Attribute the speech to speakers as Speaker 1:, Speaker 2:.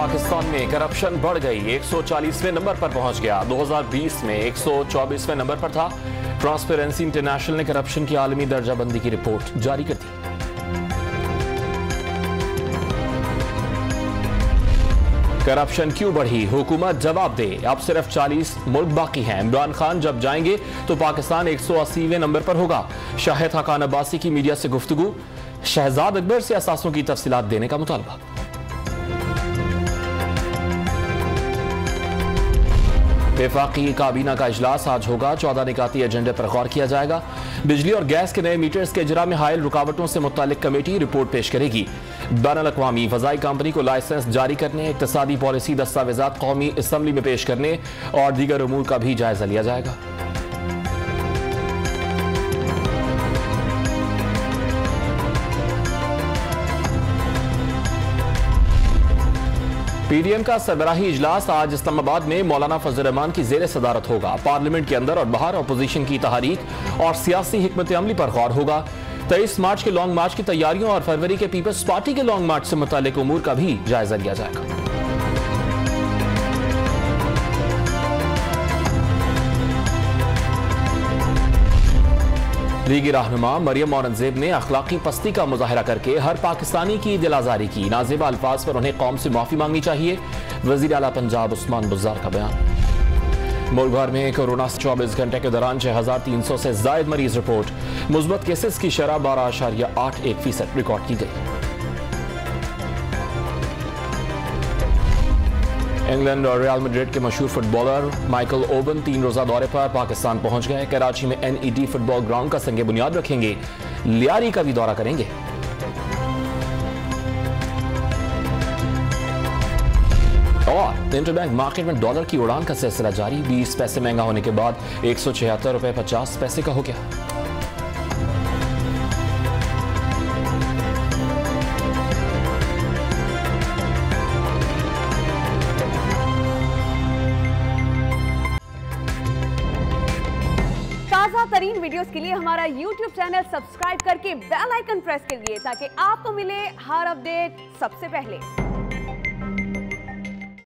Speaker 1: पाकिस्तान में करप्शन बढ़ गई, 140वें नंबर पर पहुंच गया। 2020 में 124वें नंबर पर था। ट्रांसपेरेंसी इंटरनेशनल ने करप्शन की आलमी दर्जाबंदी की रिपोर्ट जारी कर दी। करप्शन क्यों बढ़ी, हुकूमत जवाब दे। अब सिर्फ 40 मुल्क बाकी हैं। इमरान खान जब जाएंगे तो पाकिस्तान 180वें नंबर पर होगा। शाहिद हकान अब्बासी की मीडिया से गुफ्तगू, शहजाद अकबर से असासों की तफसीलात देने का मुतालबा। वफाकी काबीना का इजलास आज होगा। 14 निकाती एजेंडे पर गौर किया जाएगा। बिजली और गैस के नए मीटर्स के इजरा में हायल रुकावटों से मुतालिक कमेटी रिपोर्ट पेश करेगी। बैनुल-अक़वामी फ़ज़ाई कंपनी को लाइसेंस जारी करने, इक़्तिसादी पॉलिसी दस्तावेज़ात कौमी असम्बली में पेश करने और दीगर उमूर का भी जायजा लिया जाएगा। पीडीएम का सरबराही इजलास आज इस्लामाबाद में मौलाना फजल रहमान की ज़ेर सदारत होगा। पार्लियामेंट के अंदर और बाहर अपोजिशन की तहरीक और सियासी हिकमत अमली पर गौर होगा। 23 मार्च के लॉन्ग मार्च की तैयारियों और फरवरी के पीपल्स पार्टी के लॉन्ग मार्च से मुतालिक उमूर का भी जायजा लिया जाएगा। लीगी रहनुमा मरियम औरंगजेब ने अखलाकी पस्ती का मुजाहरा करके हर पाकिस्तानी की दिल आजारी की। नाज़ेबा अल्फाज पर उन्हें कौम से माफी मांगनी चाहिए। वज़ीर आला पंजाब उस्मान बुज़दार का बयान। मुल्क भर में कोरोना 24 घंटे के दौरान 6300 से जायद मरीज रिपोर्ट। मुस्बत केसेस की शरह 12.81% रिकॉर्ड की गई। इंग्लैंड और रियल मैड्रिड के मशहूर फुटबॉलर माइकल ओवन 3 रोजा दौरे पर पाकिस्तान पहुंच गए। कराची में NED फुटबॉल ग्राउंड का संगे बुनियाद रखेंगे। लियारी का भी दौरा करेंगे। और इंटरबैंक मार्केट में डॉलर की उड़ान का सिलसिला जारी। 20 पैसे महंगा होने के बाद 176 रुपए 50 पैसे का हो गया।
Speaker 2: ताज़ा तरीन वीडियोस के लिए हमारा YouTube चैनल सब्सक्राइब करके बेल आइकन प्रेस करिए ताकि आपको मिले हर अपडेट सबसे पहले।